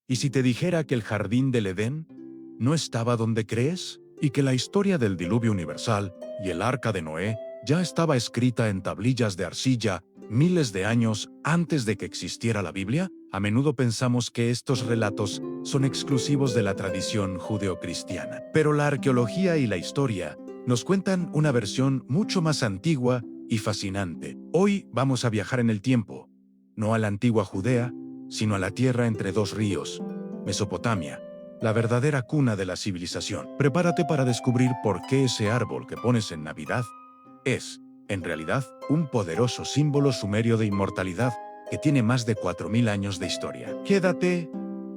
¿Y si te dijera que el jardín del Edén no estaba donde crees? ¿Y que la historia del diluvio universal y el arca de Noé ya estaba escrita en tablillas de arcilla miles de años antes de que existiera la Biblia? A menudo pensamos que estos relatos son exclusivos de la tradición judeocristiana. Pero la arqueología y la historia nos cuentan una versión mucho más antigua y fascinante. Hoy vamos a viajar en el tiempo, no a la antigua Judea, sino a la tierra entre dos ríos, Mesopotamia, la verdadera cuna de la civilización. Prepárate para descubrir por qué ese árbol que pones en Navidad es, en realidad, un poderoso símbolo sumerio de inmortalidad que tiene más de 4000 años de historia. Quédate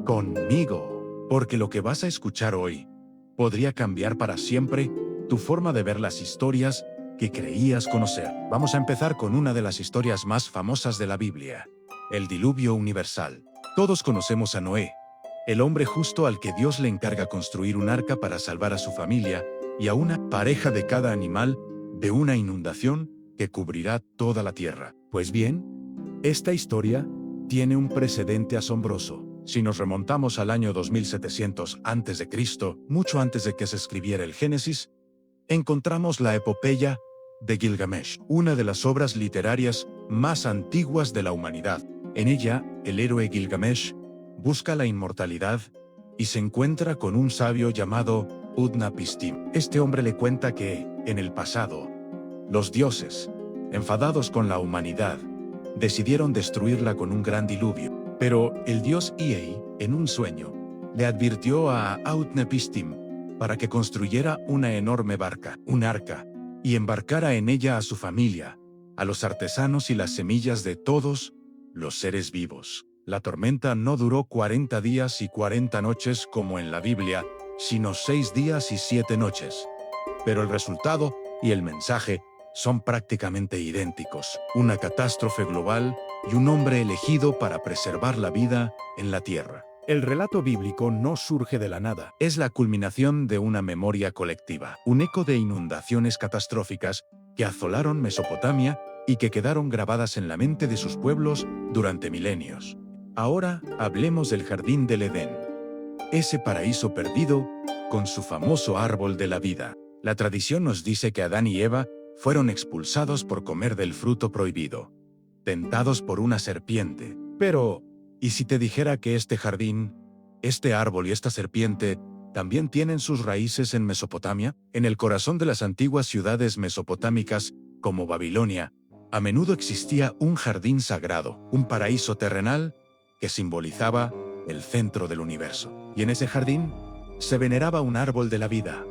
conmigo, porque lo que vas a escuchar hoy podría cambiar para siempre tu forma de ver las historias que creías conocer. Vamos a empezar con una de las historias más famosas de la Biblia, el diluvio universal. Todos conocemos a Noé, el hombre justo al que Dios le encarga construir un arca para salvar a su familia y a una pareja de cada animal de una inundación que cubrirá toda la tierra. Pues bien, esta historia tiene un precedente asombroso. Si nos remontamos al año 2700 a.C., mucho antes de que se escribiera el Génesis, encontramos la epopeya de Gilgamesh, una de las obras literarias más antiguas de la humanidad. En ella, el héroe Gilgamesh busca la inmortalidad y se encuentra con un sabio llamado Utnapishtim. Este hombre le cuenta que, en el pasado, los dioses, enfadados con la humanidad, decidieron destruirla con un gran diluvio. Pero el dios Ea, en un sueño, le advirtió a Utnapishtim para que construyera una enorme barca, un arca, y embarcara en ella a su familia, a los artesanos y las semillas de todos los seres vivos. La tormenta no duró 40 días y 40 noches como en la Biblia, sino 6 días y 7 noches. Pero el resultado y el mensaje son prácticamente idénticos: una catástrofe global y un hombre elegido para preservar la vida en la tierra. El relato bíblico no surge de la nada. Es la culminación de una memoria colectiva, un eco de inundaciones catastróficas que azolaron Mesopotamia y que quedaron grabadas en la mente de sus pueblos durante milenios. Ahora hablemos del jardín del Edén, ese paraíso perdido con su famoso árbol de la vida. La tradición nos dice que Adán y Eva fueron expulsados por comer del fruto prohibido, tentados por una serpiente. Pero, ¿y si te dijera que este jardín, este árbol y esta serpiente también tienen sus raíces en Mesopotamia? En el corazón de las antiguas ciudades mesopotámicas, como Babilonia, a menudo existía un jardín sagrado, un paraíso terrenal que simbolizaba el centro del universo. Y en ese jardín se veneraba un árbol de la vida,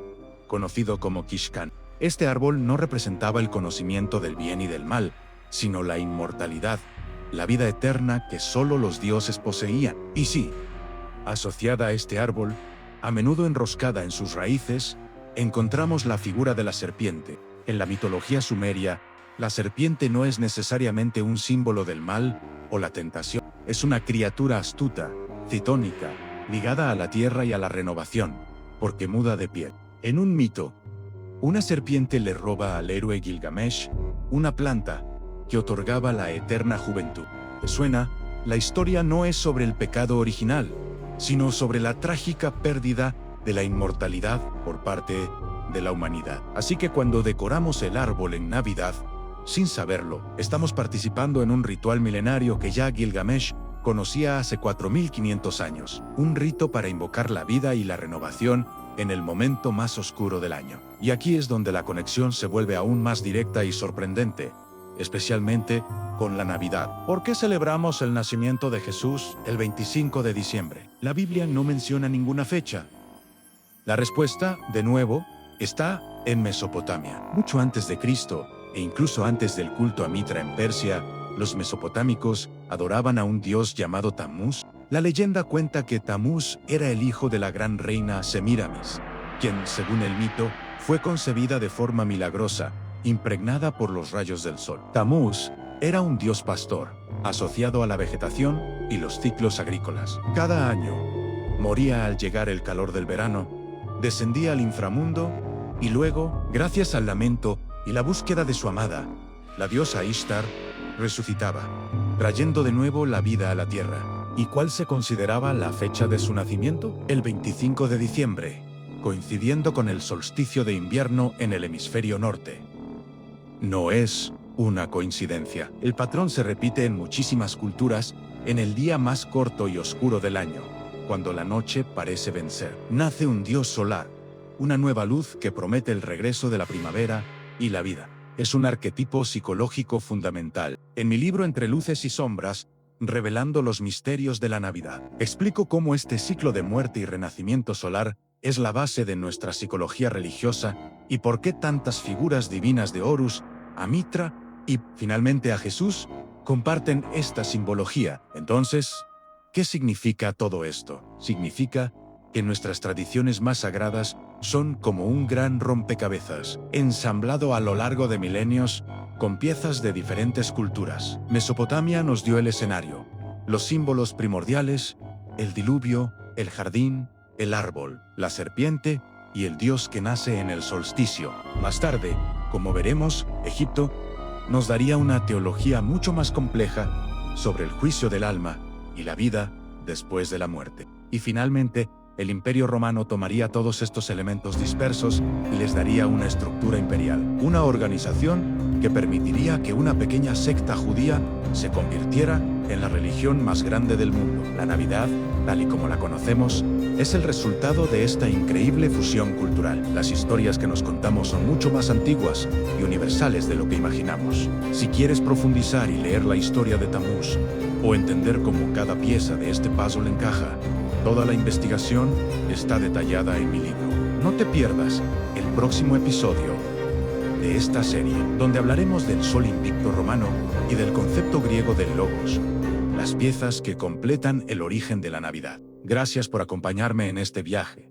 conocido como Kishkan. Este árbol no representaba el conocimiento del bien y del mal, sino la inmortalidad, la vida eterna que solo los dioses poseían. Y sí, asociada a este árbol, a menudo enroscada en sus raíces, encontramos la figura de la serpiente. En la mitología sumeria, la serpiente no es necesariamente un símbolo del mal o la tentación. Es una criatura astuta, citónica, ligada a la tierra y a la renovación, porque muda de piel. En un mito, una serpiente le roba al héroe Gilgamesh una planta que otorgaba la eterna juventud. ¿Te suena? La historia no es sobre el pecado original, sino sobre la trágica pérdida de la inmortalidad por parte de la humanidad. Así que cuando decoramos el árbol en Navidad, sin saberlo, estamos participando en un ritual milenario que ya Gilgamesh conocía hace 4500 años, un rito para invocar la vida y la renovación en el momento más oscuro del año. Y aquí es donde la conexión se vuelve aún más directa y sorprendente, especialmente con la Navidad. ¿Por qué celebramos el nacimiento de Jesús el 25 de diciembre? La Biblia no menciona ninguna fecha. La respuesta, de nuevo, está en Mesopotamia. Mucho antes de Cristo, e incluso antes del culto a Mitra en Persia, los mesopotámicos adoraban a un dios llamado Tamuz. La leyenda cuenta que Tamuz era el hijo de la gran reina Semíramis, quien, según el mito, fue concebida de forma milagrosa, impregnada por los rayos del sol. Tamuz era un dios pastor, asociado a la vegetación y los ciclos agrícolas. Cada año, moría al llegar el calor del verano, descendía al inframundo y luego, gracias al lamento y la búsqueda de su amada, la diosa Ishtar resucitaba, trayendo de nuevo la vida a la tierra. ¿Y cuál se consideraba la fecha de su nacimiento? El 25 de diciembre, coincidiendo con el solsticio de invierno en el hemisferio norte. No es una coincidencia. El patrón se repite en muchísimas culturas en el día más corto y oscuro del año, cuando la noche parece vencer. Nace un dios solar, una nueva luz que promete el regreso de la primavera y la vida. Es un arquetipo psicológico fundamental. En mi libro Entre luces y sombras, revelando los misterios de la Navidad, explico cómo este ciclo de muerte y renacimiento solar es la base de nuestra psicología religiosa y por qué tantas figuras divinas de Horus, a Mitra y, finalmente, a Jesús comparten esta simbología. Entonces, ¿qué significa todo esto? Significa que nuestras tradiciones más sagradas son como un gran rompecabezas, ensamblado a lo largo de milenios con piezas de diferentes culturas. Mesopotamia nos dio el escenario, los símbolos primordiales, el diluvio, el jardín, el árbol, la serpiente y el dios que nace en el solsticio. Más tarde, como veremos, Egipto nos daría una teología mucho más compleja sobre el juicio del alma y la vida después de la muerte. Y finalmente, el Imperio Romano tomaría todos estos elementos dispersos y les daría una estructura imperial, una organización que permitiría que una pequeña secta judía se convirtiera en la religión más grande del mundo. La Navidad, tal y como la conocemos, es el resultado de esta increíble fusión cultural. Las historias que nos contamos son mucho más antiguas y universales de lo que imaginamos. Si quieres profundizar y leer la historia de Tammuz, o entender cómo cada pieza de este puzzle encaja, toda la investigación está detallada en mi libro. No te pierdas el próximo episodio de esta serie, donde hablaremos del sol invicto romano y del concepto griego del logos, las piezas que completan el origen de la Navidad. Gracias por acompañarme en este viaje.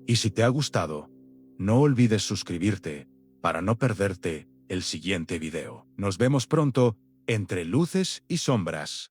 Y si te ha gustado, no olvides suscribirte para no perderte el siguiente video. Nos vemos pronto entre luces y sombras.